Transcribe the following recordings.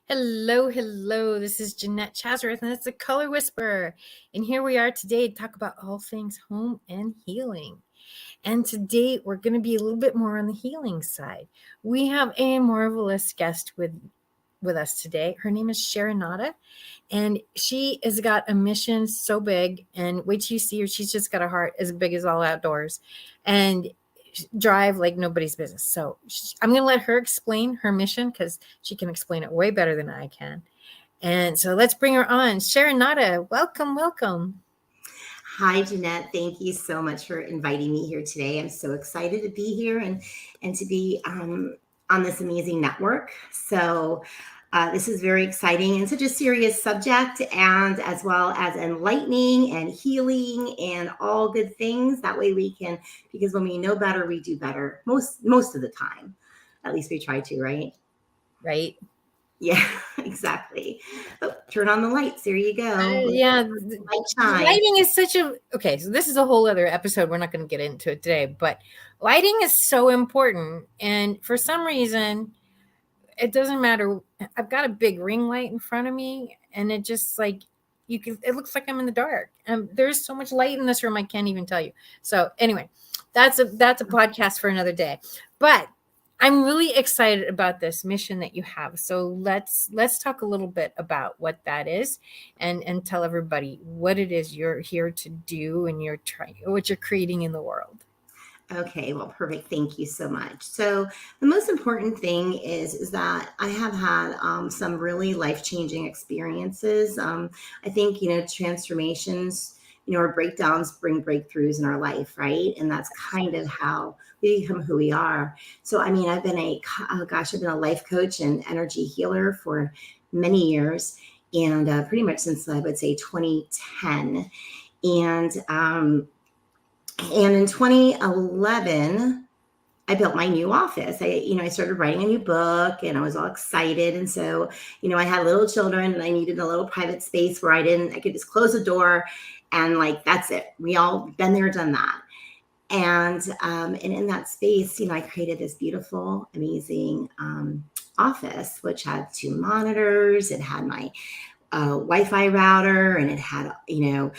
Hello, hello. This is Jeanette Chasworth, and it's the Color Whisperer. And here we are today to talk about all things home and healing. And today we're going to be a little bit more on the healing side. We have a marvelous guest with us today. Her name is Sharon Nada, and she has got a mission so big. And wait till you see her. She's just got a heart as big as all outdoors. And drive like nobody's business. So I'm going to let her explain her mission because she can explain it way better than I can. And so let's bring her on. Sharon Nada, welcome, welcome. Hi, Jeanette. Thank you so much for inviting me here today. I'm so excited to be here and to be on this amazing network. So this is very exciting and such a serious subject, and as well as enlightening and healing and all good things. That way we can, because when we know better, we do better most of the time. At least we try to, right? Right. Yeah, exactly. Oh, turn on the lights. There you go. Yeah. Light shine. Lighting is okay, so this is a whole other episode. We're not going to get into it today, but lighting is so important. And for some reason, it doesn't matter. I've got a big ring light in front of me, and it just like it looks like I'm in the dark. There's so much light in this room, I can't even tell you. So anyway, that's a podcast for another day. But I'm really excited about this mission that you have. So let's talk a little bit about what that is, and tell everybody what it is you're here to do, and what you're creating in the world. Okay, well, perfect. Thank you so much. So the most important thing is that I have had some really life-changing experiences. I think transformations, or breakdowns bring breakthroughs in our life, right? And that's kind of how we become who we are. So I mean, I've been a life coach and energy healer for many years, and pretty much since I would say 2010, and in 2011, I built my new office. I started writing a new book, and I was all excited. And so, I had little children, and I needed a little private space where I could just close the door and that's it. We all been there, done that. And in that space, I created this beautiful, amazing office, which had 2 monitors. It had my Wi-Fi router, and it had my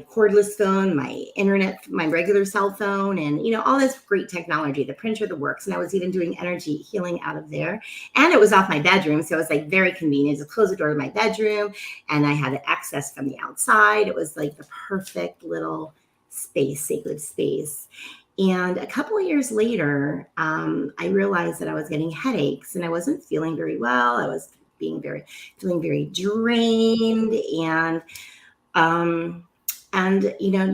cordless phone, my internet, my regular cell phone, and all this great technology, the printer, the works. And I was even doing energy healing out of there, and it was off my bedroom, so it was very convenient to close the door to my bedroom, and I had access from the outside. It was like the perfect little space, sacred space. And a couple of years later, I realized that I was getting headaches, and I wasn't feeling very well. I was feeling very drained, and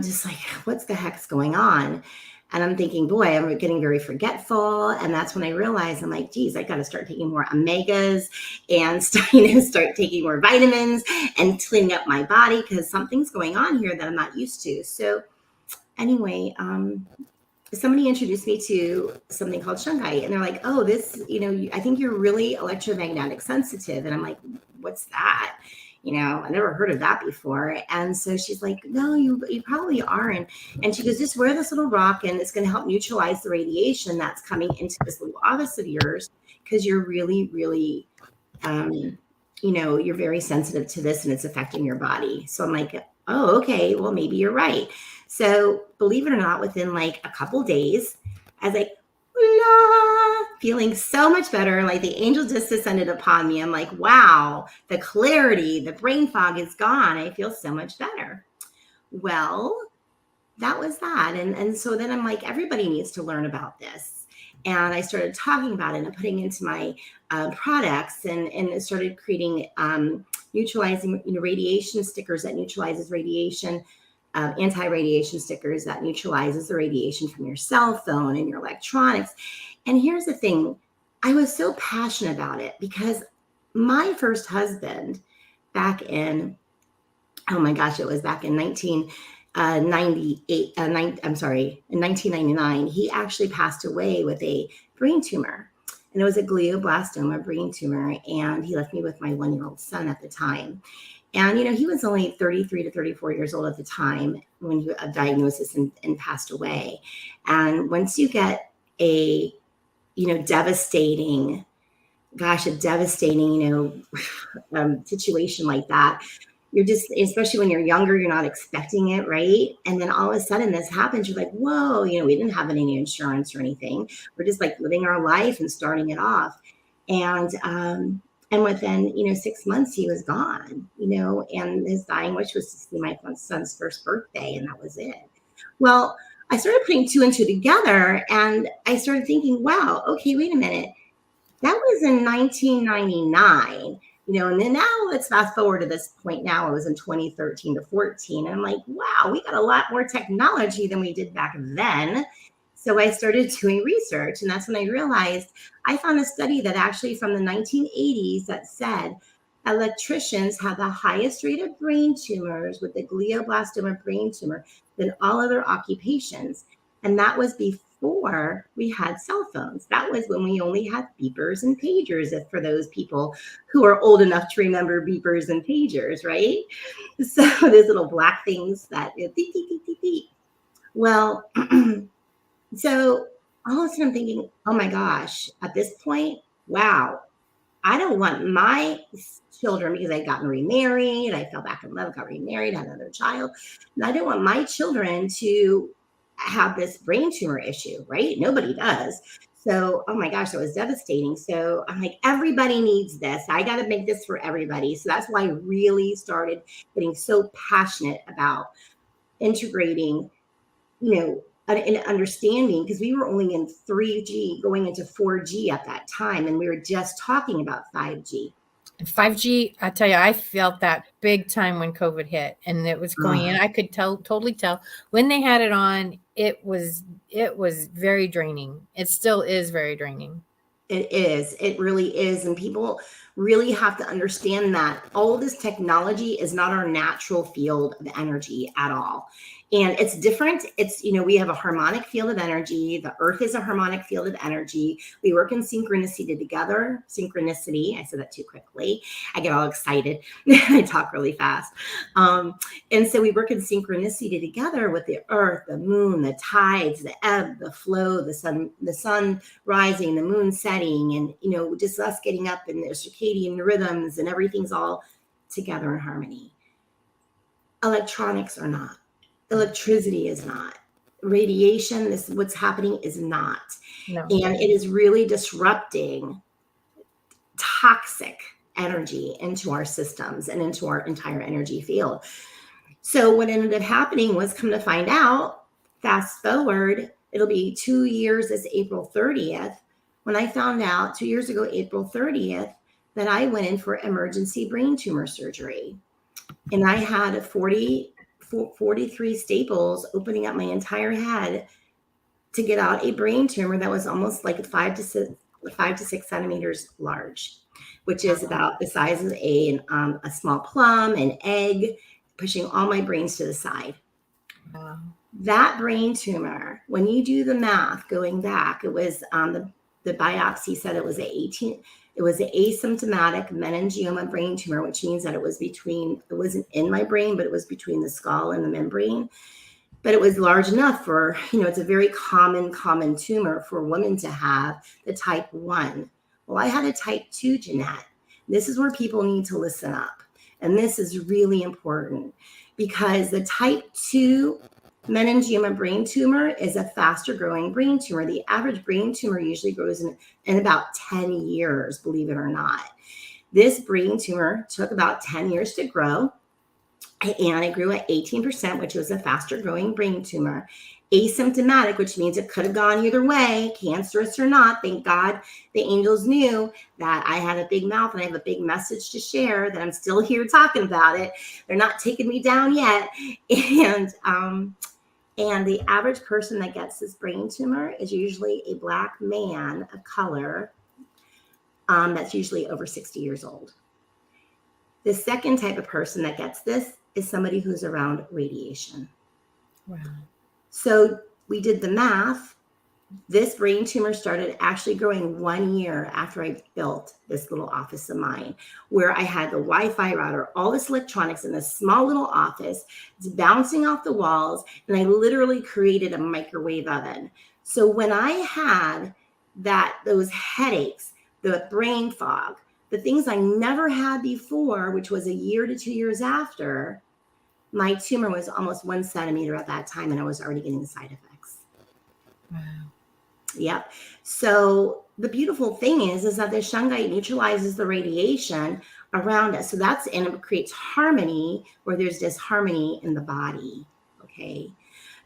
just like, what's the heck's going on? And I'm thinking, boy, I'm getting very forgetful. And that's when I realized, I'm like, geez, I got to start taking more omegas and start taking more vitamins and cleaning up my body, because something's going on here that I'm not used to. So anyway, somebody introduced me to something called shungite, and they're like, oh, this, I think you're really electromagnetic sensitive. And I'm like, what's that? I never heard of that before. And so she's like, no, you probably are. And she goes, just wear this little rock, and it's going to help neutralize the radiation that's coming into this little office of yours, because you're really, really, you're very sensitive to this, and it's affecting your body. So I'm like, oh, okay, well, maybe you're right. So believe it or not, within a couple days, I was feeling so much better. Like the angel just descended upon me. I'm like, wow, the clarity, the brain fog is gone. I feel so much better. Well, that was that. And so then I'm like, everybody needs to learn about this. And I started talking about it and putting it into my products, and started creating neutralizing radiation stickers that neutralizes radiation, anti-radiation stickers that neutralizes the radiation from your cell phone and your electronics. And here's the thing, I was so passionate about it because my first husband back in, oh my gosh, it was back in 1998, in 1999, he actually passed away with a brain tumor. And it was a glioblastoma brain tumor. And he left me with my 1-year-old son at the time. And, he was only 33 to 34 years old at the time when he got a diagnosis and passed away. And once you get a, devastating gosh, a devastating, situation like that. You're just, especially when you're younger, you're not expecting it, right? And then all of a sudden this happens. You're like, whoa, we didn't have any insurance or anything. We're just like living our life and starting it off. And within, 6 months, he was gone, and his dying wish was to see my son's first birthday, and that was it. Well, I started putting two and two together, and I started thinking, wow, okay, wait a minute. That was in 1999, and then now let's fast forward to this point now. It was in 2013 to 14. And I'm like, wow, we got a lot more technology than we did back then. So I started doing research, and that's when I realized I found a study that actually from the 1980s that said electricians have the highest rate of brain tumors with the glioblastoma brain tumor than all other occupations. And that was before we had cell phones. That was when we only had beepers and pagers, if for those people who are old enough to remember beepers and pagers, right? So those little black things that beep, beep, beep, beep, beep. Well, so all of a sudden I'm thinking, oh my gosh, at this point, wow, I don't want my children, because I had gotten remarried, I fell back in love, got remarried, had another child, and I didn't want my children to have this brain tumor issue, right? Nobody does. So, oh my gosh, it was devastating. So I'm like, everybody needs this. I got to make this for everybody. So that's why I really started getting so passionate about integrating, an understanding, because we were only in 3G going into 4G at that time, and we were just talking about 5G. 5G, I tell you, I felt that big time when COVID hit and it was going in. I could totally tell when they had it on, it was very draining. It still is very draining. It is. It really is. And people really have to understand that all this technology is not our natural field of energy at all. And it's different. It's, we have a harmonic field of energy. The earth is a harmonic field of energy. We work in synchronicity together. Synchronicity. I said that too quickly. I get all excited. I talk really fast. And so we work in synchronicity together with the earth, the moon, the tides, the ebb, the flow, the sun rising, the moon setting, and, just us getting up in the circadian rhythms, and everything's all together in harmony. Electronics are not. Electricity is not. Radiation, this what's happening is not. No. And it is really disrupting toxic energy into our systems and into our entire energy field. So what ended up happening was, come to find out, fast forward, it'll be 2 years this April 30th, when I found out 2 years ago, April 30th, that I went in for emergency brain tumor surgery. And I had 43 staples opening up my entire head to get out a brain tumor that was almost like 5 to 6 centimeters large, which is about the size of a small plum, an egg, pushing all my brains to the side. Wow. That brain tumor, when you do the math going back, it was the biopsy said it was an asymptomatic meningioma brain tumor, which means that it wasn't in my brain, but it was between the skull and the membrane. But it was large enough for, it's a very common tumor for women to have, the type 1. Well, I had a type 2, Jeanette. This is where people need to listen up. And this is really important, because the type 2 meningioma brain tumor is a faster growing brain tumor. The average brain tumor usually grows in about 10 years, believe it or not. This brain tumor took about 10 years to grow, and it grew at 18%, which was a faster growing brain tumor. Asymptomatic, which means it could have gone either way, cancerous or not. Thank God the angels knew that I had a big mouth and I have a big message to share, that I'm still here talking about it. They're not taking me down yet. And the average person that gets this brain tumor is usually a Black man of color that's usually over 60 years old. The second type of person that gets this is somebody who's around radiation. Wow. So we did the math. This brain tumor started actually growing 1 year after I built this little office of mine, where I had the Wi-Fi router, all this electronics in this small little office. It's bouncing off the walls, and I literally created a microwave oven. So when I had those headaches, the brain fog, the things I never had before, which was a year to 2 years after, my tumor was almost 1 centimeter at that time, and I was already getting side effects. Wow. Yep. So the beautiful thing is that the shungite neutralizes the radiation around us. So and it creates harmony where there's disharmony in the body. Okay.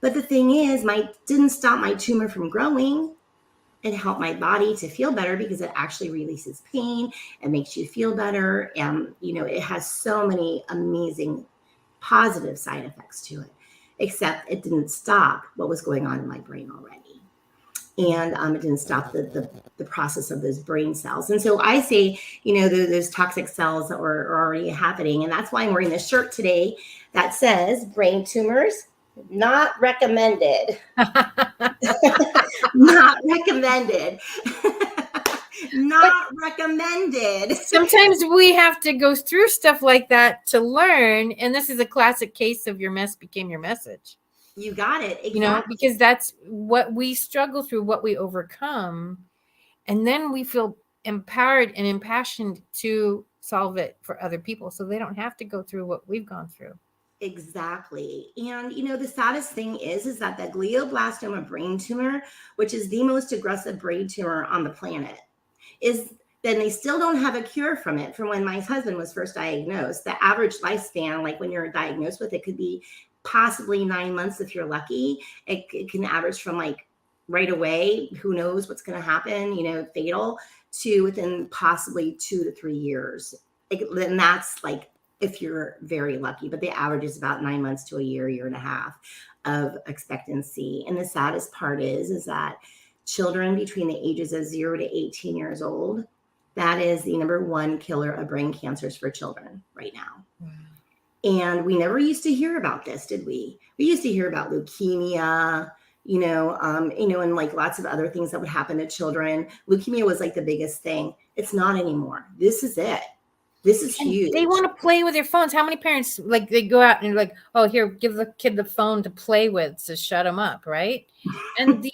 But the thing is, didn't stop my tumor from growing. It helped my body to feel better because it actually releases pain and makes you feel better. And, it has so many amazing positive side effects to it, except it didn't stop what was going on in my brain already. And it didn't stop the process of those brain cells. And so I say, those toxic cells that are already happening. And that's why I'm wearing this shirt today that says brain tumors, not recommended. Not recommended. Not recommended. Sometimes we have to go through stuff like that to learn. And this is a classic case of your mess became your message. You got it. Exactly. Because that's what we struggle through, what we overcome. And then we feel empowered and impassioned to solve it for other people so they don't have to go through what we've gone through. Exactly. And, the saddest thing is that the glioblastoma brain tumor, which is the most aggressive brain tumor on the planet, then they still don't have a cure from it from when my husband was first diagnosed. The average lifespan, like when you're diagnosed with it, could be possibly 9 months if you're lucky. It can average from like right away, who knows what's going to happen, fatal, to within possibly 2 to 3 years. And that's like if you're very lucky, but the average is about 9 months to a year and a half of expectancy. And the saddest part is that children between the ages of 0 to 18 years old, that is the number one killer of brain cancers for children right now. Wow. And we never used to hear about this, did we? We used to hear about leukemia, and like lots of other things that would happen to children. Leukemia was like the biggest thing. It's not anymore. This is it. This is huge. They want to play with their phones. How many parents, like, they go out and like, oh, here, give the kid the phone to play with to shut them up, right? And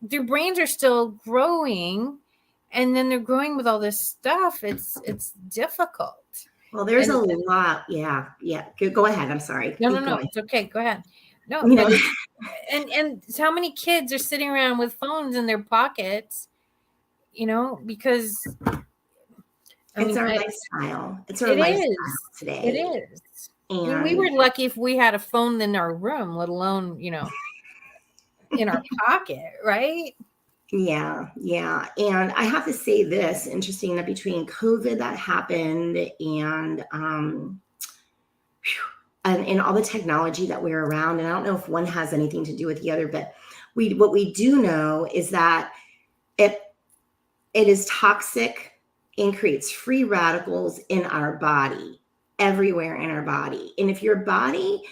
their brains are still growing, and then they're growing with all this stuff. It's difficult. Well, there's a lot. Yeah. Go ahead. I'm sorry. No. It's okay. Go ahead. No. And how many kids are sitting around with phones in their pockets, because it's our lifestyle. It's our lifestyle today. It is. And we were lucky if we had a phone in our room, let alone, in our pocket, right? Yeah. And I have to say this, interesting that between COVID that happened and all the technology that we're around, and I don't know if one has anything to do with the other, but what we do know is that it is toxic and creates free radicals in our body, everywhere in our body. And if your body,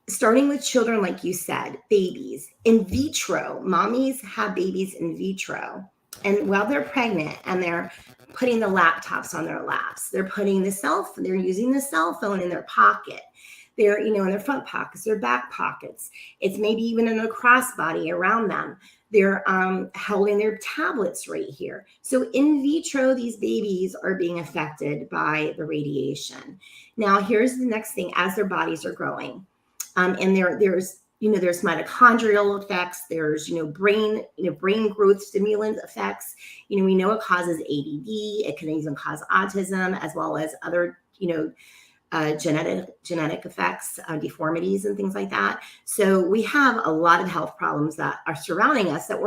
starting with children, like you said, babies, in vitro, mommies have babies in vitro. And while they're pregnant and they're putting the laptops on their laps, they're putting they're using the cell phone in their pocket. They're, in their front pockets, their back pockets. It's maybe even in a crossbody around them. They're holding their tablets right here. So in vitro, these babies are being affected by the radiation. Now, here's the next thing: as their bodies are growing, and there's mitochondrial effects. There's brain growth stimulant effects. We know it causes ADD. It can even cause autism, as well as other genetic effects, deformities and things like that. So we have a lot of health problems that are surrounding us that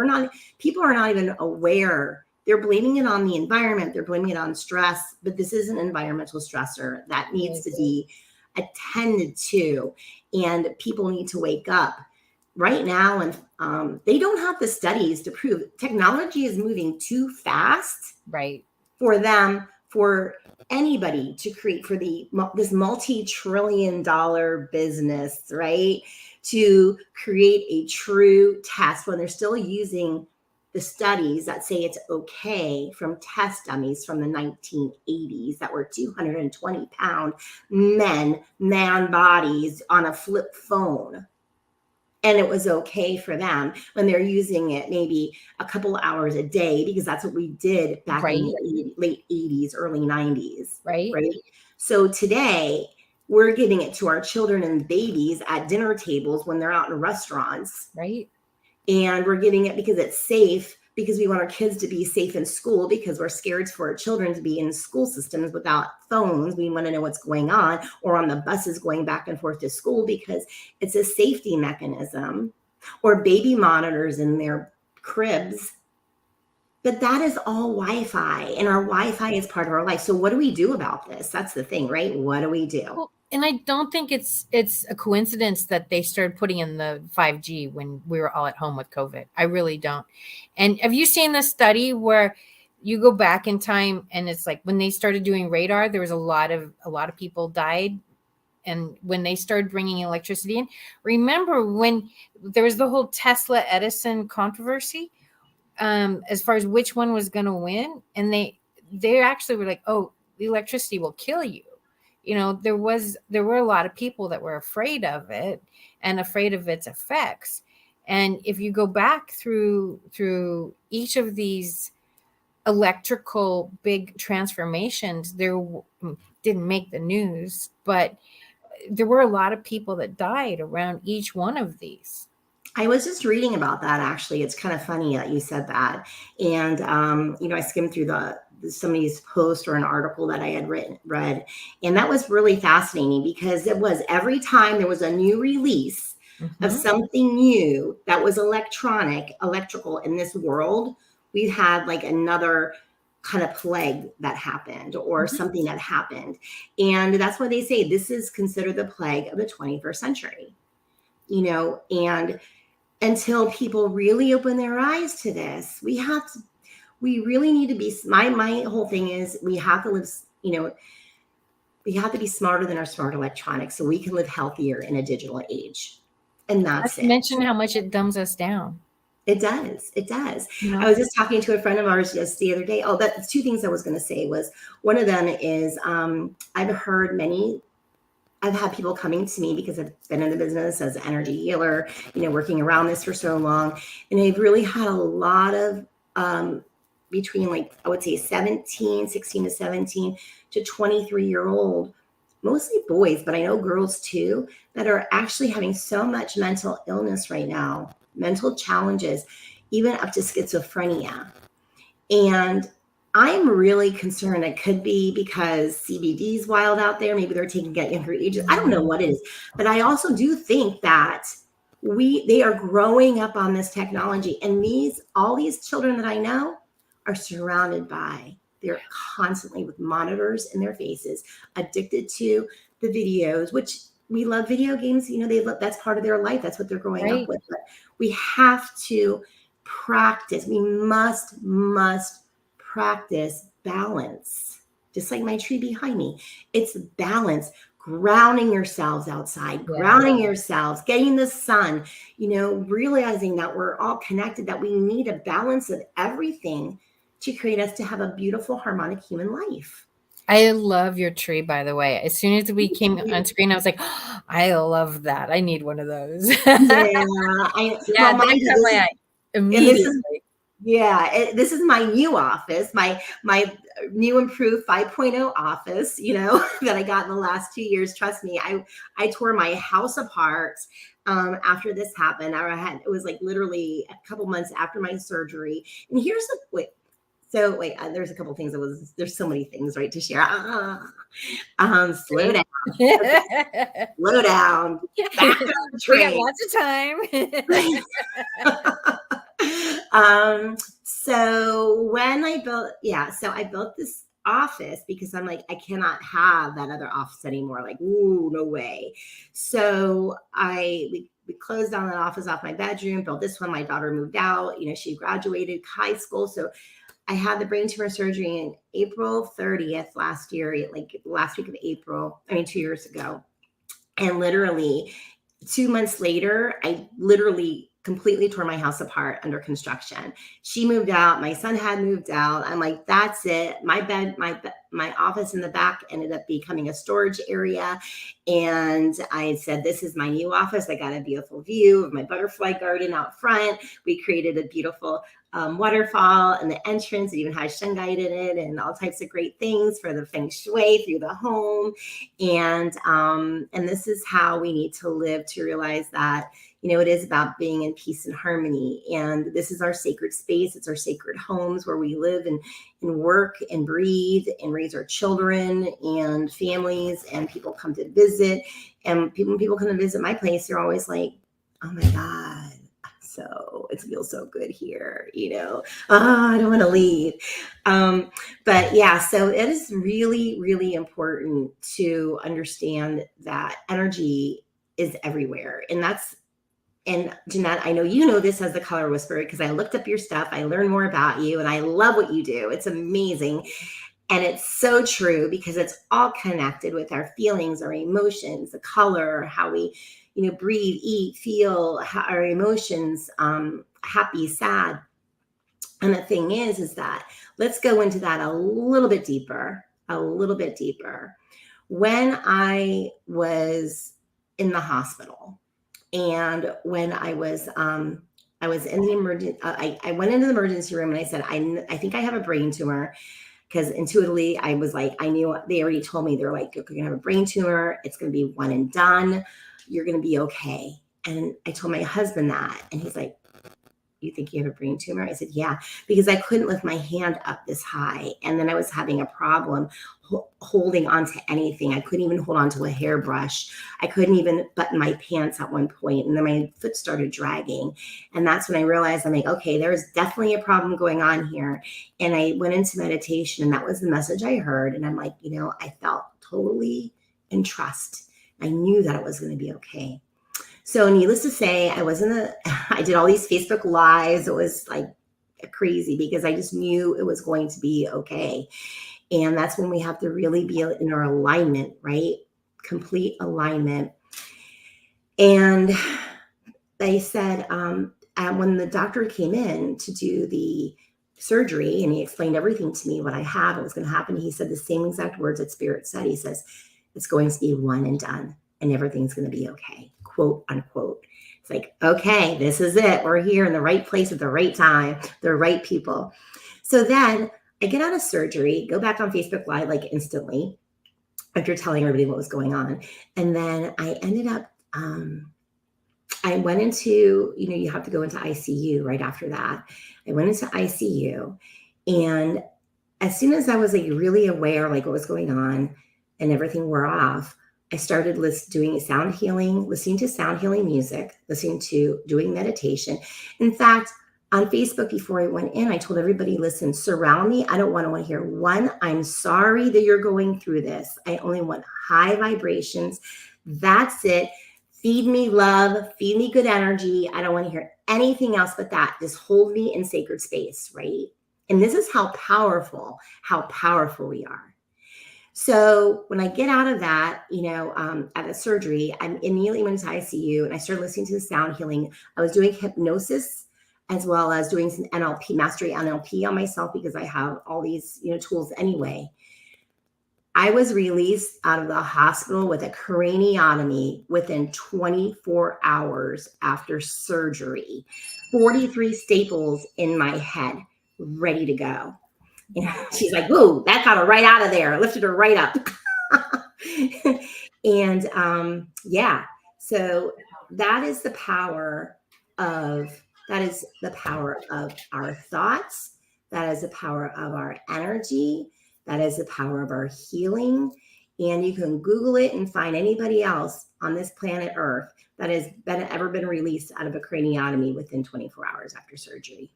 people are not even aware. They're blaming it on the environment. They're blaming it on stress, but this is an environmental stressor that needs to be attended to, and people need to wake up right now. And they don't have the studies to prove technology is moving too fast, right, for anybody to create for this multi-trillion-dollar business, right? To create a true test when they're still using the studies that say it's okay from test dummies from the 1980s that were 220-pound man bodies on a flip phone. And it was okay for them when they're using it maybe a couple hours a day, because that's what we did back in Right. the late 80s, early 90s, Right. right? So today we're giving it to our children and babies at dinner tables when they're out in restaurants. Right. And we're giving it because it's safe, because we want our kids to be safe in school, because we're scared for our children to be in school systems without phones. We want to know what's going on, or on the buses going back and forth to school, because it's a safety mechanism, or baby monitors in their cribs. But that is all Wi-Fi, and our Wi-Fi is part of our life. So what do we do about this? That's the thing, right? What do we do? Well, and I don't think it's a coincidence that they started putting in the 5G when we were all at home with COVID. I really don't. And have you seen the study where you go back in time and it's like when they started doing radar, there was a lot of people died. And when they started bringing electricity in, remember when there was the whole Tesla Edison controversy, as far as which one was going to win, and they actually were like, oh, the electricity will kill you. There were a lot of people that were afraid of it and afraid of its effects. And if you go back through each of these electrical big transformations, didn't make the news, but there were a lot of people that died around each one of these. I was just reading about that, actually. It's kind of funny that you said that. And, I skimmed through somebody's post or an article that I had read. And that was really fascinating, because it was every time there was a new release of something new that was electrical in this world, we had like another kind of plague that happened, or something that happened. And that's why they say this is considered the plague of the 21st century, and until people really open their eyes to this, we really need to be, my whole thing is we have to live, we have to be smarter than our smart electronics so we can live healthier in a digital age. And that's it. Mention how much it dumbs us down. It does. It does. I was just talking to a friend of ours just the other day. Oh, that's two things I was going to say. Was one of them is I've had people coming to me because I've been in the business as an energy healer, working around this for so long. And they've really had a lot of between, like, I would say 16 to 17 to 23-year-old, mostly boys, but I know girls too, that are actually having so much mental illness right now, mental challenges, even up to schizophrenia. And I'm really concerned it could be because CBD is wild out there. Maybe they're taking it at younger ages. I don't know what it is. But I also do think that they are growing up on this technology. And all these children that I know are surrounded by, they're constantly with monitors in their faces, addicted to the videos, which we love video games. That's part of their life. That's what they're growing up with. But we have to practice. We must practice balance, just like my tree behind me. It's balance, grounding yourselves outside, grounding yourselves, getting the sun, realizing that we're all connected, that we need a balance of everything to create us to have a beautiful, harmonic human life. I love your tree, by the way. As soon as we came on screen, I was like, oh, I love that. I need one of those. Mine caught my eye immediately. This is my new office, my new improved 5.0 office, that I got in the last 2 years. Trust me, I tore my house apart after this happened. It was like literally a couple months after my surgery. And here's there's a couple things there's so many things, right, to share. Slow down. Slow down. Back on the train. We got lots of time. So when I built this office because I'm like, I cannot have that other office anymore. Like, ooh, no way. So we closed down that office off my bedroom, built this one. My daughter moved out, she graduated high school. So I had the brain tumor surgery in April 30th last year, like last week of April, 2 years ago. And literally 2 months later, I literally completely tore my house apart under construction. She moved out. My son had moved out. I'm like, that's it. My office in the back ended up becoming a storage area. And I said, this is my new office. I got a beautiful view of my butterfly garden out front. We created a beautiful waterfall and the entrance. It even has shungite in it and all types of great things for the feng shui through the home. And this is how we need to live, to realize that, it is about being in peace and harmony. And this is our sacred space. It's our sacred homes where we live and work and breathe and raise our children and families, and people come to visit. And when people come to visit my place, they're always like, oh my God, so it feels so good here, I don't want to leave. But yeah, so it is really, really important to understand that energy is everywhere. And Jeanette, I know you know this as the Color Whisperer because I looked up your stuff. I learned more about you and I love what you do. It's amazing. And it's so true because it's all connected with our feelings, our emotions, the color, how we, breathe, eat, feel, our emotions, happy, sad. And the thing is that let's go into that a little bit deeper. When I was in the hospital, and when I was in the emergency, I went into the emergency room and I said, I think I have a brain tumor, because intuitively I was like, I knew. They already told me, they're like, you're going to have a brain tumor. It's going to be one and done. You're going to be okay. And I told my husband that, and he's like, you think you have a brain tumor? I said, yeah, because I couldn't lift my hand up this high. And then I was having a problem holding onto anything. I couldn't even hold onto a hairbrush. I couldn't even button my pants at one point. And then my foot started dragging. And that's when I realized, I'm like, okay, there's definitely a problem going on here. And I went into meditation, and that was the message I heard. And I'm like, I felt totally in trust. I knew that it was going to be okay. So needless to say, I did all these Facebook lives. It was like crazy because I just knew it was going to be okay. And that's when we have to really be in our alignment, right? Complete alignment. And they said, when the doctor came in to do the surgery and he explained everything to me, what I have, what was going to happen, he said the same exact words that Spirit said. He says, it's going to be one and done and everything's going to be okay. Quote unquote. It's like, okay, this is it. We're here in the right place at the right time, the right people. So then I get out of surgery, go back on Facebook Live like instantly after telling everybody what was going on. And then I ended up, I went into, you have to go into ICU right after that. I went into ICU, and as soon as I was like really aware, like what was going on and everything wore off, I started doing sound healing, listening to sound healing music, doing meditation. In fact, on Facebook, before I went in, I told everybody, listen, surround me. I don't want to hear one, I'm sorry that you're going through this. I only want high vibrations. That's it. Feed me love, feed me good energy. I don't want to hear anything else but that. Just hold me in sacred space, right? And this is how powerful we are. So when I get out of that, at the surgery, I immediately went into ICU and I started listening to the sound healing. I was doing hypnosis as well as doing some NLP, mastery NLP on myself because I have all these, tools anyway. I was released out of the hospital with a craniotomy within 24 hours after surgery, 43 staples in my head, ready to go. She's like, whoa, that got her right out of there. Lifted her right up. And yeah, so that is the power of our thoughts. That is the power of our energy. That is the power of our healing. And you can Google it and find anybody else on this planet Earth that has ever been released out of a craniotomy within 24 hours after surgery.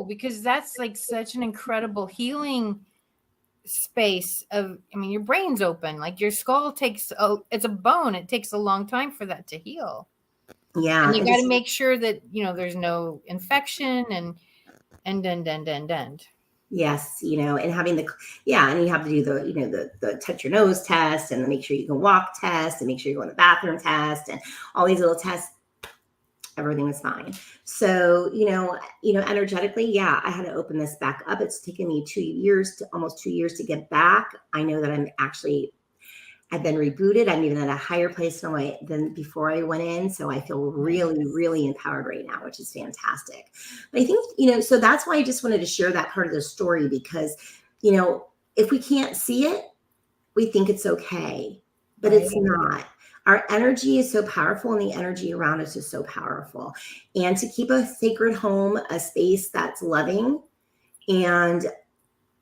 Because that's like such an incredible healing space your brain's open, like your skull it's a bone. It takes a long time for that to heal. Yeah. And you got to make sure that, there's no infection and. Yes. And having and you have to do the touch your nose test and make sure you can walk test and make sure you go in the bathroom test and all these little tests. everything was fine. So, energetically, yeah, I had to open this back up. It's taken me almost 2 years to get back. I know that I've been rebooted. I'm even at a higher place than before I went in. So I feel really, really empowered right now, which is fantastic. But I think, so that's why I just wanted to share that part of the story because, if we can't see it, we think it's okay, but Right. it's not. Our energy is so powerful and the energy around us is so powerful. And to keep a sacred home, a space that's loving and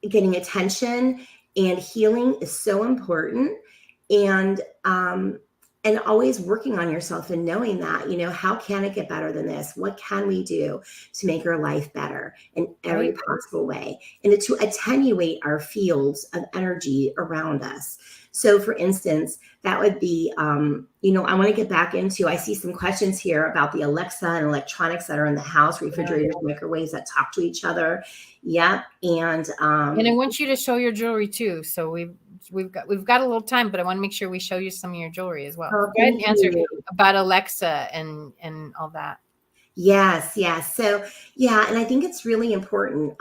getting attention and healing is so important. And always working on yourself and knowing that, how can it get better than this? What can we do to make our life better in every possible way? And to attenuate our fields of energy around us. So for instance, that would be, I want to get back into, I see some questions here about the Alexa and electronics that are in the house, refrigerators, microwaves that talk to each other. Yep. And I want you to show your jewelry too. So we've got a little time, but I want to make sure we show you some of your jewelry as well. Oh, go ahead and answer about Alexa and all that. Yes. So, yeah. And I think it's really important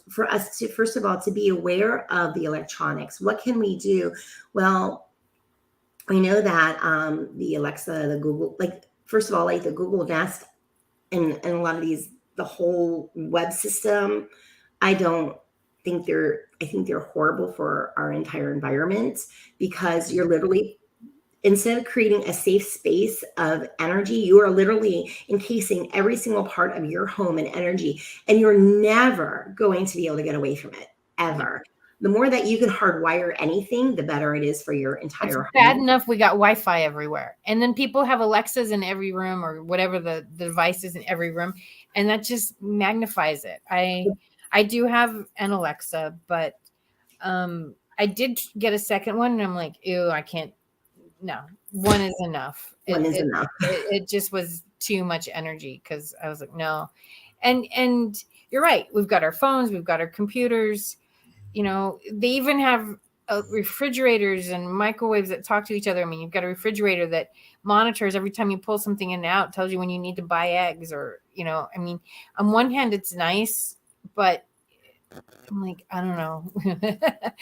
for us to, first of all, to be aware of the electronics. What can we do? Well, I know that the Alexa, the Google, first of all, the Google Nest and a lot of these, the whole web system, I think they're horrible for our entire environment because you're literally, instead of creating a safe space of energy, you are literally encasing every single part of your home in energy, and you're never going to be able to get away from it, ever. The more that you can hardwire anything, the better it is for your entire home. It's bad enough we got Wi-Fi everywhere. And then people have Alexas in every room or whatever the device is in every room. And that just magnifies it. I do have an Alexa, but I did get a second one and I'm like, ew, I can't. No, one is enough. Enough. It just was too much energy because I was like, no. And you're right. We've got our phones, we've got our computers. They even have refrigerators and microwaves that talk to each other. I mean, you've got a refrigerator that monitors every time you pull something in and out, tells you when you need to buy eggs or, I mean, on one hand, it's nice, but I'm like, I don't know.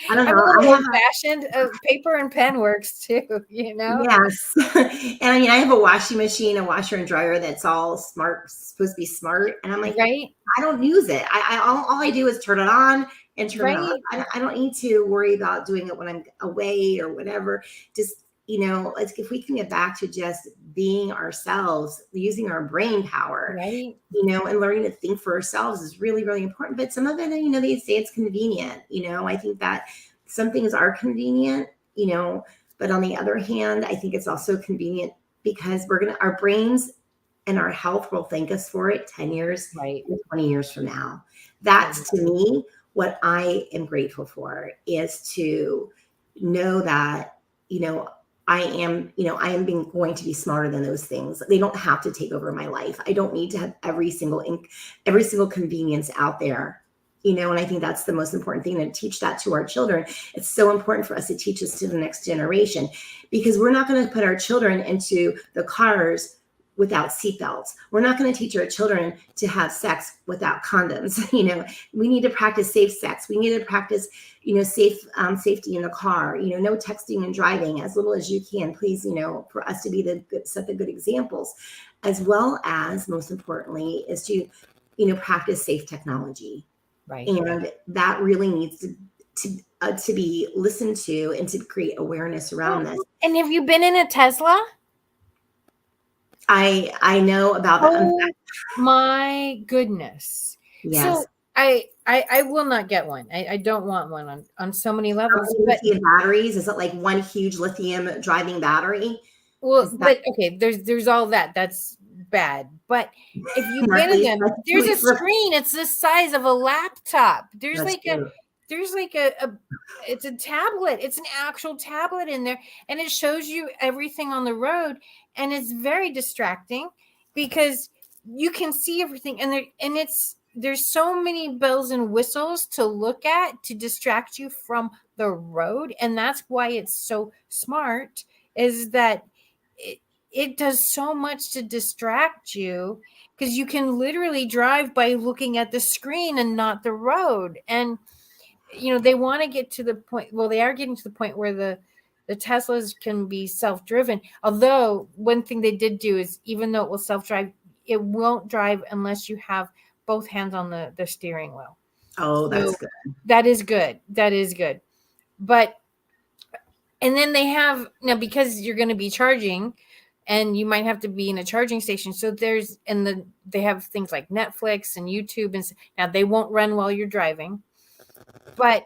I don't know. I'm a little old-fashioned. Paper and pen works too, Yes. And I mean, I have a washing machine, a washer and dryer that's all smart, supposed to be smart. And I'm like, right? I don't use it. All I do is turn it on and turn it off. I don't need to worry about doing it when I'm away or whatever. Just, if we can get back to just being ourselves, using our brain power, right? And learning to think for ourselves is really, really important. But some of it, they say it's convenient. I think that some things are convenient, but on the other hand, I think it's also convenient because our brains and our health will thank us for it 10 years, right, 20 years from now. That's to me what I am grateful for, is to know that, I am going to be smarter than those things. They don't have to take over my life. I don't need to have every single convenience out there, and I think that's the most important thing, to teach that to our children. It's so important for us to teach this to the next generation, because we're not going to put our children into the cars without seatbelts. We're not going to teach our children to have sex without condoms. We need to practice safe sex. We need to practice, safety in the car, no texting and driving as little as you can, please, for us to be set the good examples, as well as, most importantly, is to, practice safe technology. Right. And that really needs to be listened to and to create awareness around this. And have you been in a Tesla? I know about that. Oh my goodness. Yes. So I will not get one. I don't want one on so many levels. But batteries, is it like one huge lithium driving battery? Well, but okay, there's all that. That's bad. But if you get in them, there's a screen. It's the size of a laptop. There's it's a tablet. It's an actual tablet in there, and it shows you everything on the road, and it's very distracting because you can see everything, and there's so many bells and whistles to look at to distract you from the road, and that's why it's so smart. Is that it does so much to distract you because you can literally drive by looking at the screen and not the road. And they want to get to the point. Well, they are getting to the point where the Teslas can be self-driven. Although one thing they did do is, even though it will self-drive, it won't drive unless you have both hands on the steering wheel. Oh, that's So good. that is good. That is good. But, and then they have, now because you're going to be charging and you might have to be in a charging station. So they have things like Netflix and YouTube. And now they won't run while you're driving, but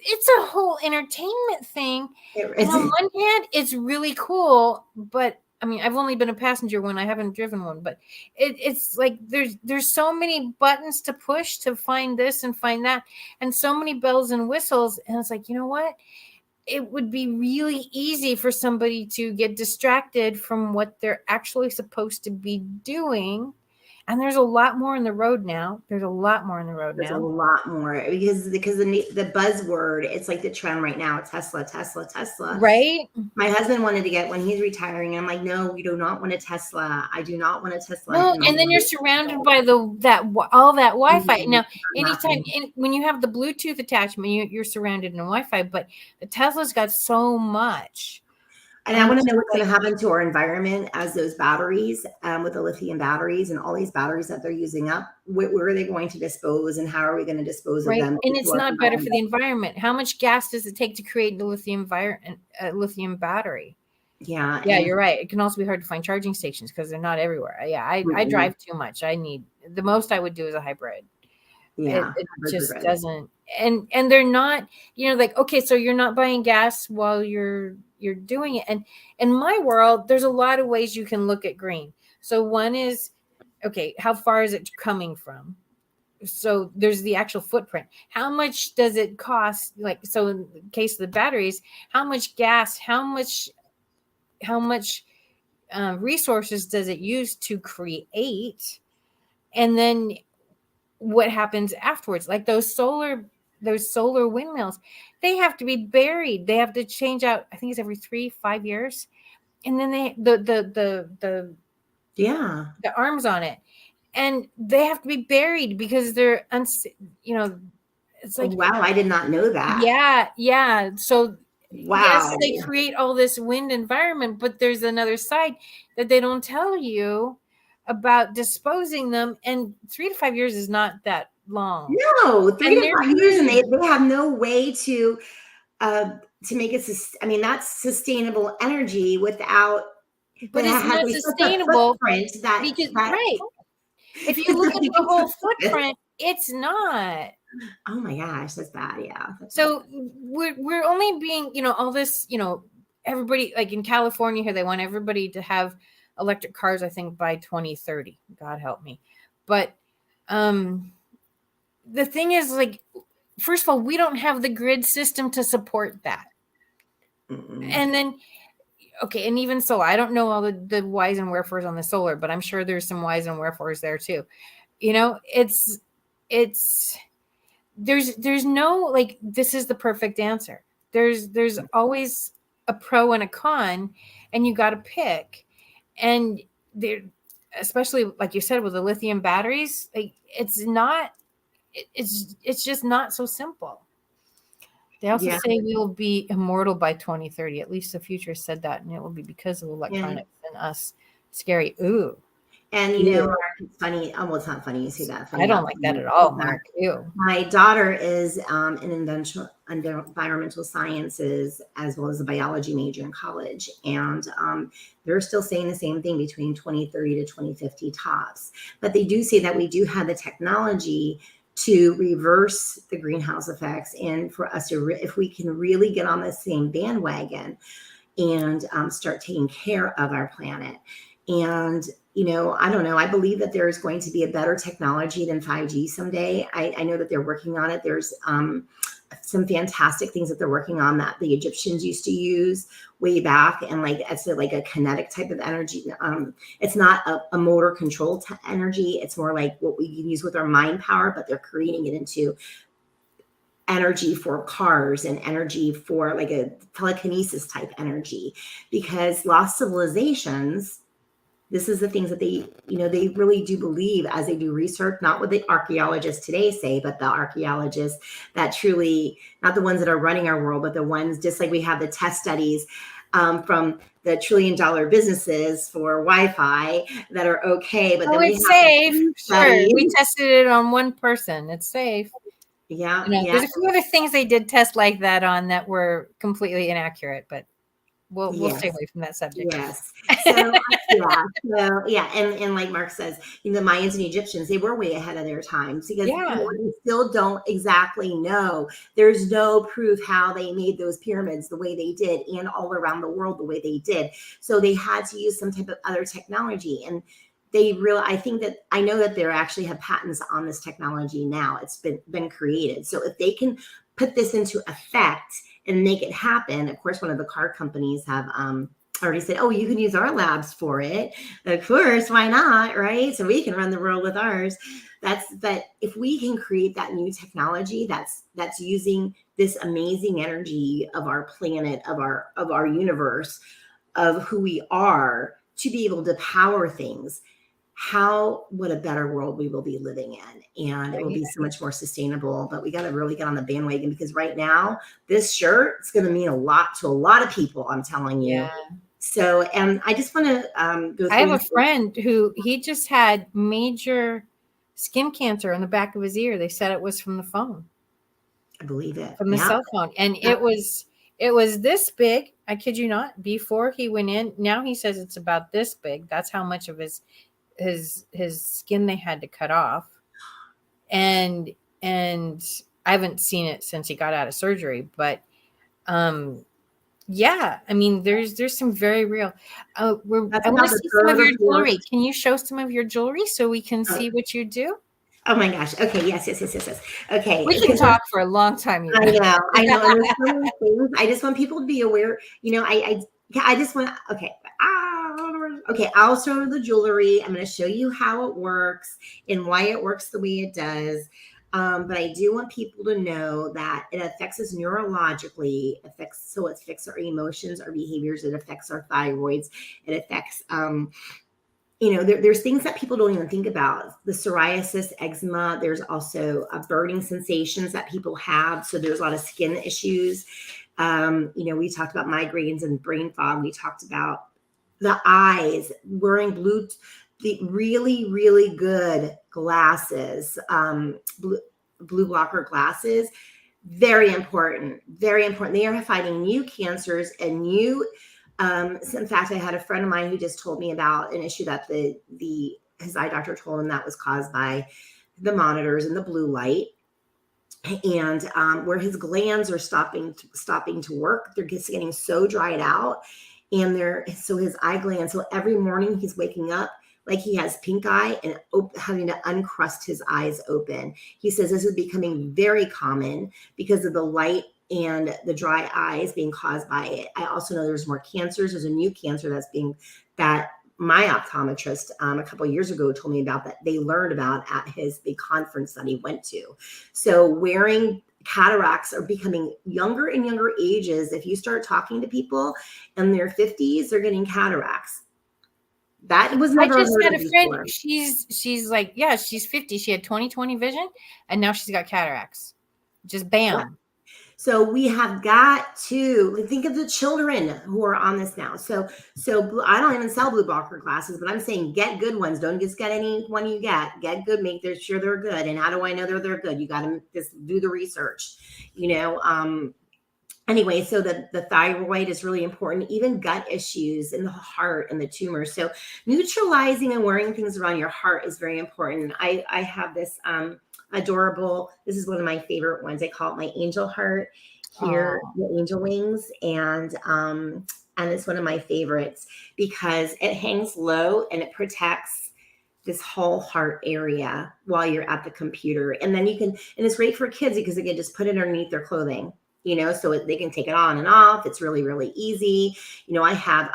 it's a whole entertainment thing. And on one hand, it's really cool, but I mean, I've only been a passenger one. I haven't driven one, but it's like there's so many buttons to push to find this and find that, and so many bells and whistles. And it's like, you know what? It would be really easy for somebody to get distracted from what they're actually supposed to be doing. And there's a lot more in the road now. There's a lot more There's a lot more because the buzzword, it's like the trend right now, Tesla, Tesla, Tesla. Right. My husband wanted to get when he's retiring. And I'm like, no, we do not want a Tesla. I do not want a Tesla. No, and then you're surrounded by all that Wi-Fi. Now, anytime when you have the Bluetooth attachment, you're surrounded in Wi-Fi. But the Tesla's got so much. And I want to know what's going to happen to our environment as those batteries, with the lithium batteries and all these batteries that they're using up. Where are they going to dispose, and how are we going to dispose of them? And it's not better for the environment. How much gas does it take to create the lithium battery? Yeah. Yeah, you're right. It can also be hard to find charging stations because they're not everywhere. Yeah, I drive too much. The most I would do is a hybrid. Yeah, it just doesn't. And they're not, like, okay, so you're not buying gas while you're doing it. And in my world, there's a lot of ways you can look at green. So one is, okay, how far is it coming from? So there's the actual footprint. How much does it cost? Like, so in the case of the batteries, how much gas, how much resources does it use to create? And then what happens afterwards? Like those solar windmills, they have to be buried. They have to change out, I think it's every 3-5 years. And then the arms on it, and they have to be buried because they're it's like, wow, I did not know that. Yeah. So wow. Yes, they create all this wind environment, but there's another side that they don't tell you about disposing them. And 3 to 5 years is not that long. No, 3 to 5 years, and they have no way to make it. I mean, that's sustainable energy without. But it's not sustainable because right. If you look at the whole footprint, it's not. Oh my gosh, that's bad. Yeah. So we're only being, all this, everybody, like in California here, they want everybody to have electric cars, I think by 2030. God help me. But the thing is, like, first of all, we don't have the grid system to support that. Mm-mm. And then, okay, and even so, I don't know all the whys and wherefores on the solar, but I'm sure there's some whys and wherefores there too. There's no, like, this is the perfect answer. There's always a pro and a con, and you got to pick. And there, especially like you said with the lithium batteries, like it's just not so simple. They also say we will be immortal by 2030. At least the future said that, and it will be because of electronics and us. Scary. Ooh. And Mark, it's funny. Oh, well, it's not funny you say that. I don't like that at all, Mark. Ew. My daughter is in environmental sciences as well as a biology major in college, and they're still saying the same thing between 2030 to 2050 tops. But they do say that we do have the technology to reverse the greenhouse effects, and for us to, if we can really get on the same bandwagon and start taking care of our planet. And I don't know. I believe that there is going to be a better technology than 5G someday. I know that they're working on it. There's some fantastic things that they're working on that the Egyptians used to use way back. And like, it's like a kinetic type of energy. It's not a motor control energy. It's more like what we can use with our mind power, but they're creating it into energy for cars and energy for like a telekinesis type energy, because lost civilizations This is the things that they, they really do believe as they do research, not what the archaeologists today say, but the archaeologists that truly, not the ones that are running our world, but the ones, just like we have the test studies from the $1 trillion businesses for Wi-Fi that are okay, but Oh, then we it's have safe. the Sure. We studies. tested it on one person. It's safe. Yeah, There's a few other things they did test like that on that were completely inaccurate, but we'll stay away from that subject. Yes. And like Mark says, the Mayans and Egyptians, they were way ahead of their times because we still don't exactly know. There's no proof how they made those pyramids the way they did and all around the world the way they did. So they had to use some type of other technology. And I know that they actually have patents on this technology now. It's been created. So if they can put this into effect and make it happen, of course, one of the car companies have already said, oh, you can use our labs for it. Of course, why not, right? So we can run the world with ours. But if we can create that new technology that's using this amazing energy of our planet, of our universe, of who we are, to be able to power things, what a better world we will be living in. And it will be so much more sustainable. But we got to really get on the bandwagon, because right now this shirt is going to mean a lot to a lot of people, I'm telling you. Yeah. So, and I just want to go through. I have a friend who he just had major skin cancer on the back of his ear. They said it was from the phone. I believe it. From the cell phone. And it was this big. I kid you not. Before he went in, now he says it's about this big. That's how much of his skin they had to cut off. And I haven't seen it since he got out of surgery, but yeah, I mean, there's some very real. I want to see some of your jewelry. Can you show some of your jewelry so we can see what you do? Oh my gosh. Okay. Yes. Okay. We can talk for a long time. I know. And there's so many things. I just want people to be aware. I just want. Okay. Okay. I'll show the jewelry. I'm going to show you how it works and why it works the way it does. But I do want people to know that it affects us neurologically. It affects our emotions, our behaviors. It affects our thyroids. It affects, there's things that people don't even think about. The psoriasis, eczema. There's also burning sensations that people have. So there's a lot of skin issues. We talked about migraines and brain fog. We talked about the eyes, wearing the really, really good glasses, blue blocker glasses, very important, very important. They are fighting new cancers and new. In fact, I had a friend of mine who just told me about an issue that his eye doctor told him that was caused by the monitors and the blue light, and where his glands are stopping to work. They're just getting so dried out, and his eye glands. So every morning he's waking up like he has pink eye and having to uncrust his eyes open. He says this is becoming very common because of the light and the dry eyes being caused by it. I also know there's more cancers. There's a new cancer that my optometrist a couple of years ago told me about, that they learned about at his big conference that he went to. So wearing cataracts are becoming younger and younger ages. If you start talking to people in their 50s, they're getting cataracts. That was never. I just had a friend. Before. She's like, yeah, she's 50. She had 20/20 vision, and now she's got cataracts. Just bam. Yeah. So we have got to think of the children who are on this now. So I don't even sell blue blocker glasses, but I'm saying get good ones. Don't just get any one you get. Get good. Make sure they're good. And how do I know they're good? You got to just do the research. Anyway, so the thyroid is really important, even gut issues in the heart and the tumors. So neutralizing and wearing things around your heart is very important. I have this adorable, this is one of my favorite ones. I call it my angel heart here, the angel wings. And it's one of my favorites because it hangs low and it protects this whole heart area while you're at the computer. And then and it's great for kids because they can just put it underneath their clothing. So they can take it on and off. It's really, really easy. I have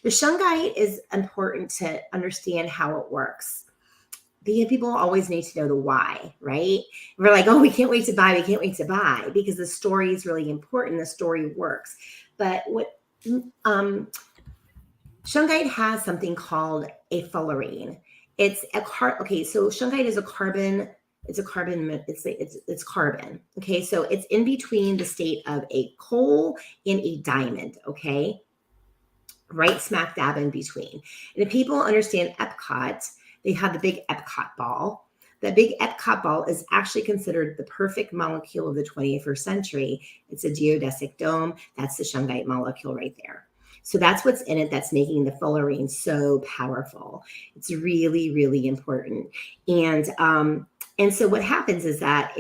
the shungite is important to understand how it works. People always need to know the why, right? We're like, oh, we can't wait to buy. We can't wait to buy because the story is really important. The story works. But what Shungite has something called a fullerene. It's a okay, so shungite is a carbon, it's carbon. Okay, so it's in between the state of a coal and a diamond, okay? Right smack dab in between. And if people understand Epcot, they have the big Epcot ball. That big Epcot ball is actually considered the perfect molecule of the 21st century. It's a geodesic dome. That's the shungite molecule right there. So that's what's in it that's making the fullerene so powerful. It's really, really important. And so what happens is that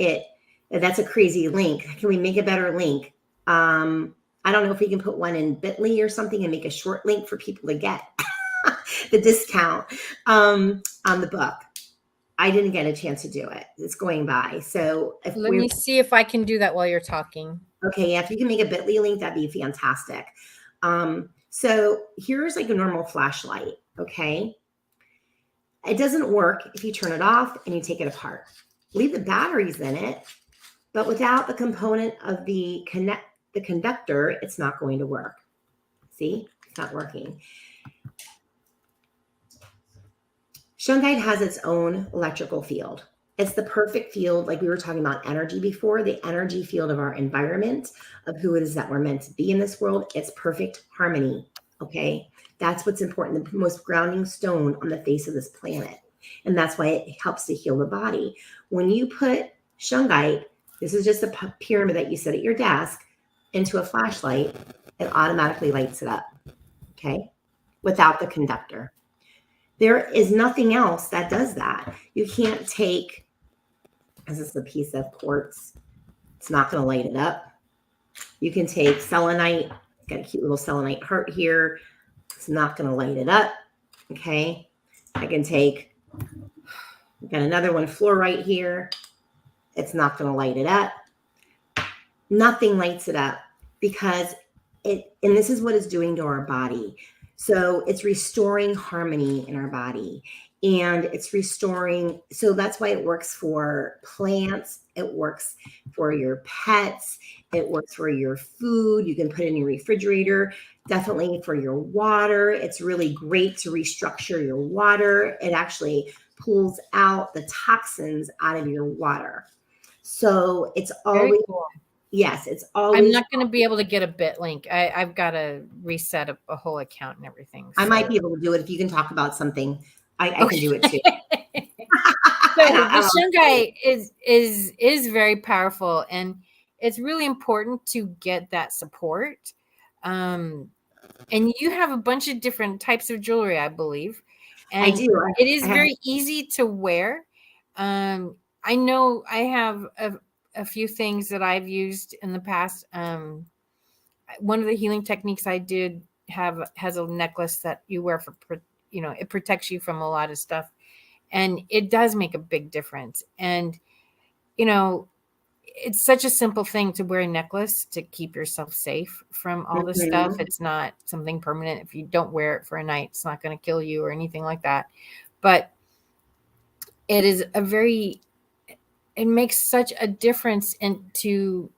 that's a crazy link. Can we make a better link? I don't know if we can put one in Bitly or something and make a short link for people to get the discount on the book. I didn't get a chance to do it. It's going by. So let me see if I can do that while you're talking. Okay, yeah, if you can make a Bitly link, that'd be fantastic. So here's like a normal flashlight, okay? It doesn't work if you turn it off and you take it apart. Leave the batteries in it, but without the component of the conductor, it's not going to work. See, it's not working. Shungite has its own electrical field. It's the perfect field, like we were talking about energy before, the energy field of our environment, of who it is that we're meant to be in this world. It's perfect harmony, okay? That's what's important, the most grounding stone on the face of this planet. And that's why it helps to heal the body. When you put shungite, this is just a pyramid that you set at your desk, into a flashlight, it automatically lights it up, okay? Without the conductor. There is nothing else that does that. You can't take, this is a piece of quartz. It's not going to light it up. You can take selenite. It's got a cute little selenite heart here. It's not going to light it up. Okay. I can take, I've got another one, fluorite here. It's not going to light it up. Nothing lights it up because and this is what it's doing to our body. So it's restoring harmony in our body, and it's restoring. So that's why it works for plants. It works for your pets. It works for your food. You can put it in your refrigerator, definitely for your water. It's really great to restructure your water. It actually pulls out the toxins out of your water. So it's always, cool. Yes, it's always. I'm not going to be able to get a bit link. I've got to reset a whole account and everything. So. I might be able to do it if you can talk about something. I can do it too. So the shungite is very powerful, and it's really important to get that support. And you have a bunch of different types of jewelry, I believe. And I do. It is very easy to wear. I know I have a few things that I've used in the past. One of the healing techniques I did has a necklace that you wear for, it protects you from a lot of stuff, and it does make a big difference. And, it's such a simple thing to wear a necklace to keep yourself safe from all this stuff. It's not something permanent. If you don't wear it for a night, it's not going to kill you or anything like that. But it is it makes such a difference to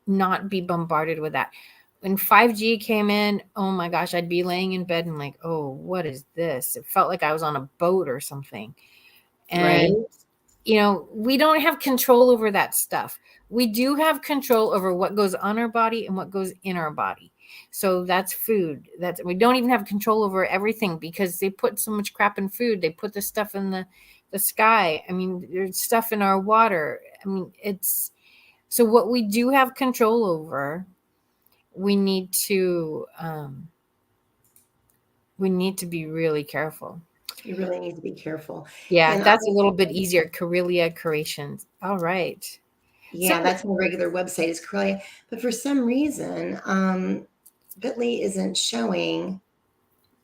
not be bombarded with that. When 5G came in, oh my gosh, I'd be laying in bed and like, oh, what is this? It felt like I was on a boat or something. And, we don't have control over that stuff. We do have control over what goes on our body and what goes in our body. So that's food. We don't even have control over everything because they put so much crap in food. They put the stuff in the sky. I mean, there's stuff in our water. I mean, so what we do have control over, we need to be really careful. You really need to be careful. Yeah, and that's a little bit easier. Corellia Creations. All right. Yeah, that's my regular website is Corellia. But for some reason, Bitly isn't showing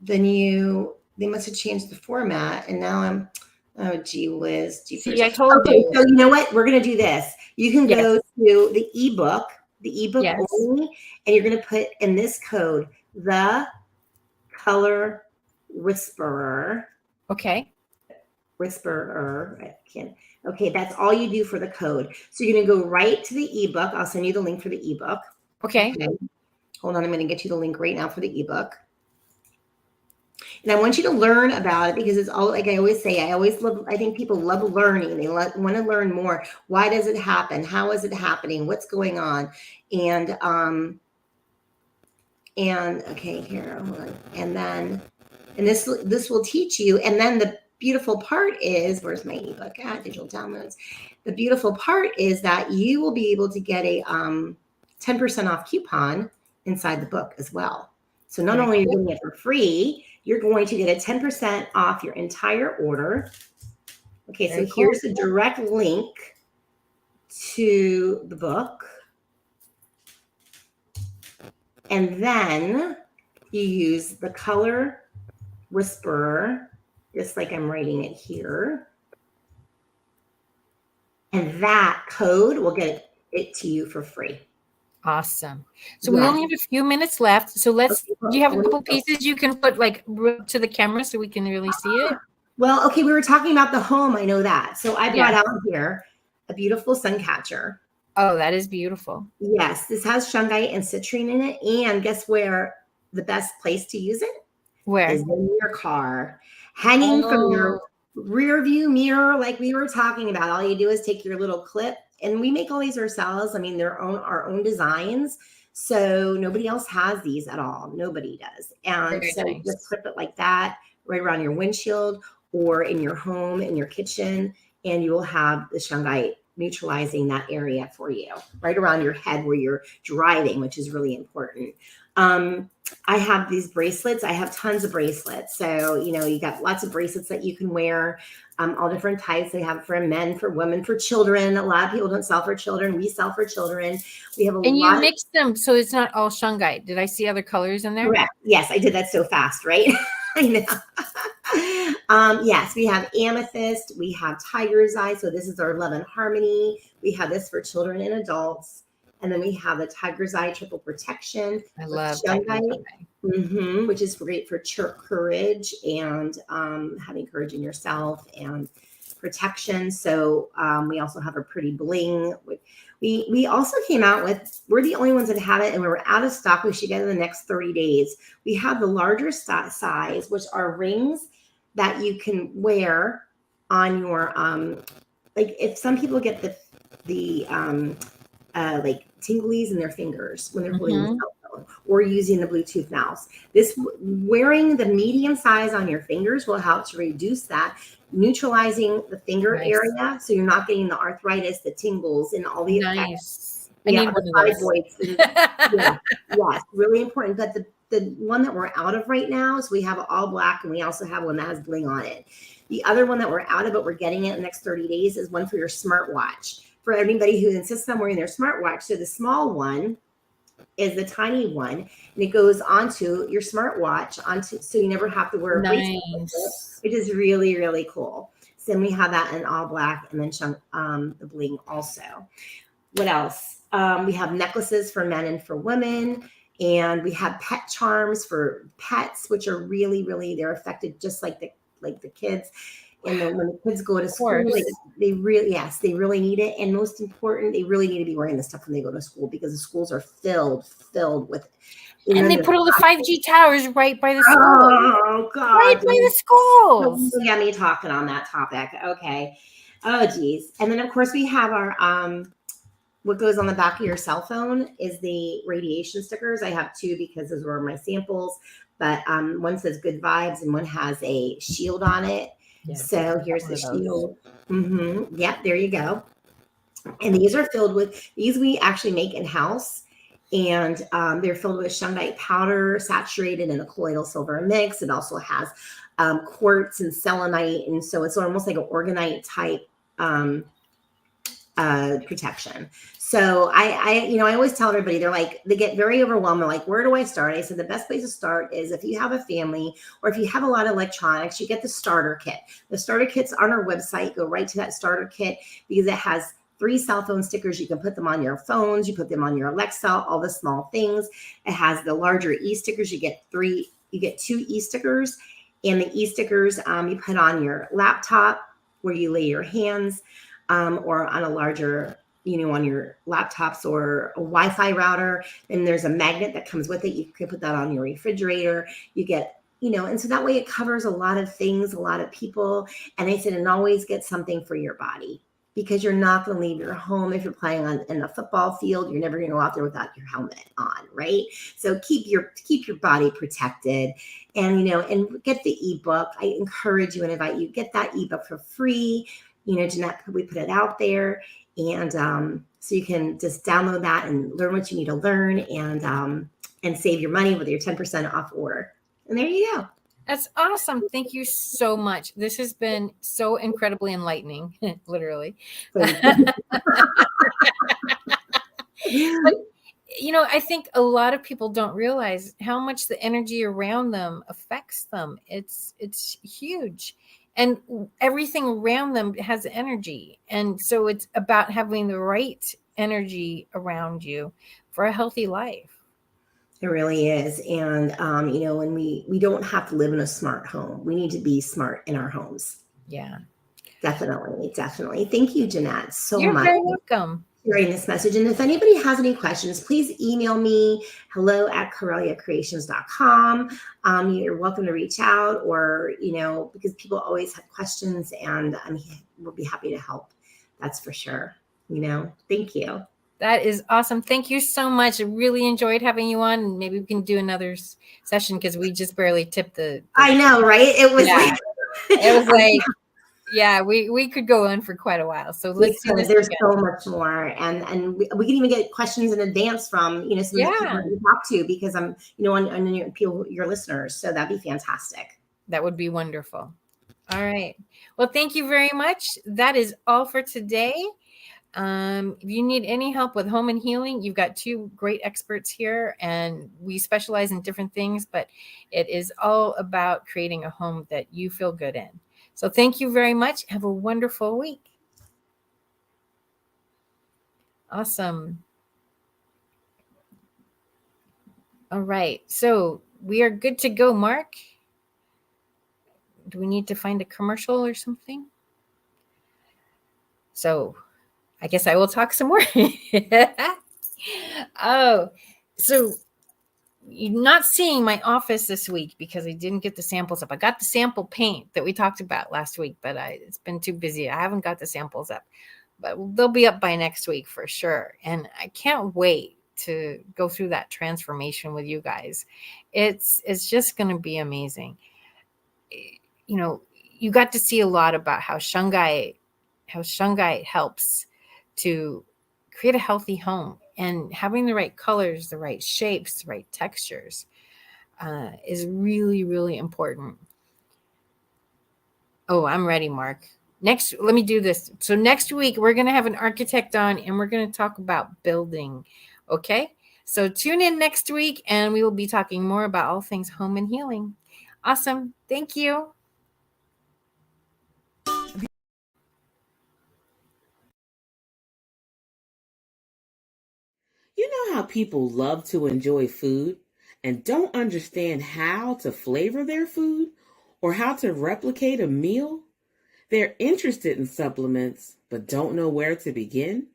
the new, they must have changed the format. And now oh, gee whiz. See, I told you. So you know what? We're going to do this. You can go to the ebook only, and you're going to put in this code, The Color Whisperer. Okay. Whisperer. I can't. Okay, that's all you do for the code. So you're going to go right to the ebook. I'll send you the link for the ebook. Okay. Hold on. I'm going to get you the link right now for the ebook. And I want you to learn about it because it's all, like I always say, I think people love learning. They want to learn more. Why does it happen? How is it happening? What's going on? And okay, here, hold on. And this will teach you. And then the beautiful part is, where's my ebook at? Digital downloads. The beautiful part is that you will be able to get a 10% off coupon inside the book as well. So not only are you getting it for free, you're going to get a 10% off your entire order. Okay, so here's a direct link to the book. And then you use the Color Whisperer, just like I'm writing it here. And that code will get it to you for free. Awesome. So we only have a few minutes left. So let's, do you have a couple pieces you can put like to the camera so we can really see it? Well, okay, we were talking about the home. I know that. So I brought out here a beautiful sun catcher. Oh, that is beautiful. Yes, this has shungite and citrine in it. And guess where the best place to use it? Where? Is in your car. Hanging from your rear view mirror, like we were talking about. All you do is take your little clip, and we make all these ourselves. I mean, they're our own designs. So nobody else has these at all. Nobody does. And just clip it like that right around your windshield or in your home, in your kitchen, and you will have the shungite neutralizing that area for you right around your head where you're driving, which is really important. I have these bracelets. I have tons of bracelets. So, you got lots of bracelets that you can wear, all different types. They have for men, for women, for children. A lot of people don't sell for children. We sell for children. We have and you mix them so it's not all shungite. Did I see other colors in there? Correct. Yes, I did that so fast, right? I know. Yes, we have amethyst. We have tiger's eye. So this is our Love and Harmony. We have this for children and adults. And then we have the tiger's eye triple protection. I love shungite, which is great for courage and having courage in yourself and protection. So we also have a pretty bling. We also came out with, we're the only ones that have it, and we were out of stock. We should get it in the next 30 days. We have the larger size, which are rings that you can wear on your, like if some people get the like tinglies in their fingers when they're holding the cell phone or using the Bluetooth mouse. This wearing the medium size on your fingers will help to reduce that, neutralizing the finger area, so you're not getting the arthritis, the tingles, and all the effects. I need one of those. Yes, really important. But the one that we're out of right now is we have all black, and we also have one that has bling on it. The other one that we're out of, but we're getting it in the next 30 days, is one for your smartwatch. For anybody who insists on wearing their smartwatch. So the small one is the tiny one, and it goes onto your smartwatch, so you never have to wear a bracelet. It is really, really cool. So then we have that in all black, and then the bling also. What else? We have necklaces for men and for women, and we have pet charms for pets, which are really, really, they're affected just like the kids. And then when the kids go to school, they really need it. And most important, they really need to be wearing this stuff when they go to school, because the schools are filled with it. And they put all the 5G towers right by the school. Oh, God. Right by the schools. Don't get me talking on that topic. Okay. Oh, geez. And then, of course, we have our, what goes on the back of your cell phone is the radiation stickers. I have two because those were my samples. But one says good vibes and one has a shield on it. Yeah, so here's the shield. Yep, there you go. And these are filled with, these we actually make in-house. And they're filled with shungite powder, saturated in a colloidal silver mix. It also has quartz and selenite. And so it's almost like an orgonite type protection. So I always tell everybody, they get very overwhelmed. They're like, where do I start? I said, the best place to start is if you have a family or if you have a lot of electronics, you get the starter kit. The starter kit's on our website. Go right to that starter kit because it has 3 cell phone stickers. You can put them on your phones. You put them on your Alexa, all the small things. It has the larger e-stickers. You get 2 e-stickers, and the e-stickers you put on your laptop where you lay your hands, or on a larger, on your laptops or a Wi-Fi router. And there's a magnet that comes with it. You can put that on your refrigerator. You get, and so that way it covers a lot of things, a lot of people. And I said, and always get something for your body, because you're not going to leave your home. If you're playing in a football field, you're never going to go out there without your helmet on, right? So keep your body protected, and get the ebook. I encourage you and invite you, get that ebook for free. Jeanette, we put it out there, and so you can just download that and learn what you need to learn, and save your money with your 10% off order. And there you go. That's awesome. Thank you so much. This has been so incredibly enlightening, literally. I think a lot of people don't realize how much the energy around them affects them. It's huge. And everything around them has energy. And so it's about having the right energy around you for a healthy life. It really is. And, when we don't have to live in a smart home, we need to be smart in our homes. Yeah. Definitely. Thank you, Jeanette, so You're much. very welcome. Sharing this message. And if anybody has any questions, please email me, hello@corelliacreations.com. You're welcome to reach out, or, because people always have questions, and we'll be happy to help. That's for sure. Thank you. That is awesome. Thank you so much. I really enjoyed having you on. Maybe we can do another session, because we just barely tipped the I know, right? It was yeah, we could go on for quite a while. So let's do this. There's so much more, and we can even get questions in advance from some of the people we talk to, because I'm on your listeners. So that'd be fantastic. That would be wonderful. All right. Well, thank you very much. That is all for today. If you need any help with home and healing, you've got two great experts here, and we specialize in different things, but it is all about creating a home that you feel good in. So thank you very much. Have a wonderful week. Awesome. All right. So we are good to go, Mark. Do we need to find a commercial or something? So I guess I will talk some more. Oh, so you're not seeing my office this week because I didn't get the samples up. I got the sample paint that we talked about last week, but it's been too busy. I haven't got the samples up, but they'll be up by next week for sure. And I can't wait to go through that transformation with you guys. It's just going to be amazing. You got to see a lot about how shungite helps to create a healthy home, and having the right colors, the right shapes, the right textures is really, really important. Oh, I'm ready, Mark. Let me do this. So next week, we're going to have an architect on, and we're going to talk about building. Okay. So tune in next week, and we will be talking more about all things home and healing. Awesome. Thank you. You know how people love to enjoy food and don't understand how to flavor their food or how to replicate a meal? They're interested in supplements but don't know where to begin?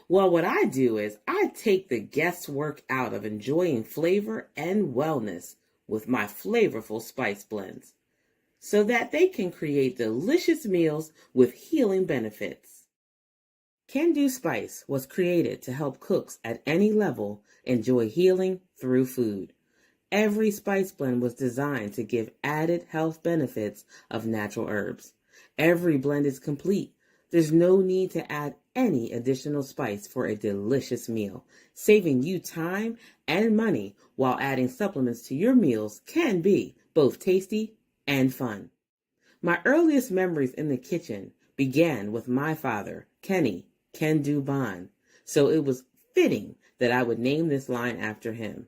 Well, what I do is I take the guesswork out of enjoying flavor and wellness with my flavorful spice blends, so that they can create delicious meals with healing benefits. Can Do Spice was created to help cooks at any level enjoy healing through food. Every spice blend was designed to give added health benefits of natural herbs. Every blend is complete. There's no need to add any additional spice for a delicious meal. Saving you time and money while adding supplements to your meals can be both tasty and fun. My earliest memories in the kitchen began with my father, Kenny Can Do Bond, so it was fitting that I would name this line after him.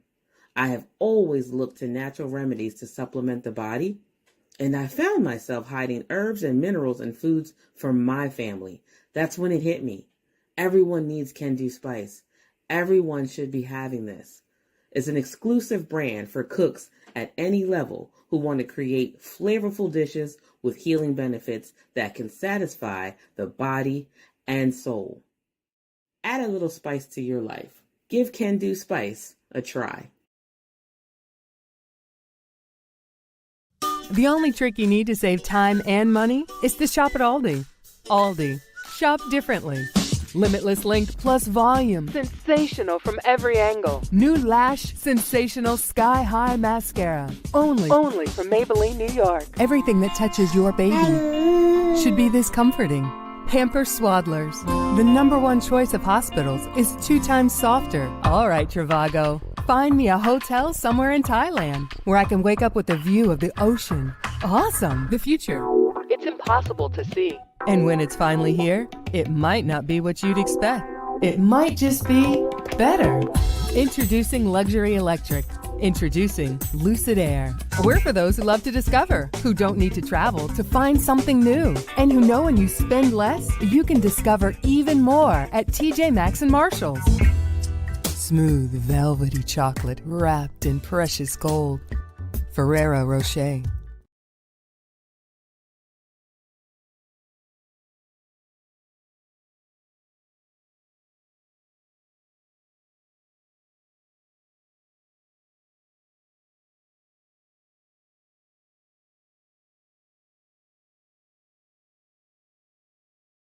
I have always looked to natural remedies to supplement the body, and I found myself hiding herbs and minerals in foods for my family. That's when it hit me. Everyone needs Can Do Spice. Everyone should be having this. It's an exclusive brand for cooks at any level who want to create flavorful dishes with healing benefits that can satisfy the body and soul. Add a little spice to your life. Give Can Do Spice a try. The only trick you need to save time and money is to shop at Aldi. Aldi. Shop differently. Limitless length plus volume. Sensational from every angle. New Lash Sensational Sky High Mascara. Only from Maybelline, New York. Everything that touches your baby should be this comforting. Pamper Swaddlers. The #1 choice of hospitals is 2 times softer. All right, Trivago. Find me a hotel somewhere in Thailand where I can wake up with a view of the ocean. Awesome. The future. It's impossible to see. And when it's finally here, it might not be what you'd expect. It might just be better. Introducing Luxury Electric. Introducing Lucid Air. We're for those who love to discover, who don't need to travel to find something new, and who know when you spend less, you can discover even more at TJ Maxx and Marshalls. Smooth, velvety chocolate wrapped in precious gold. Ferrero Rocher.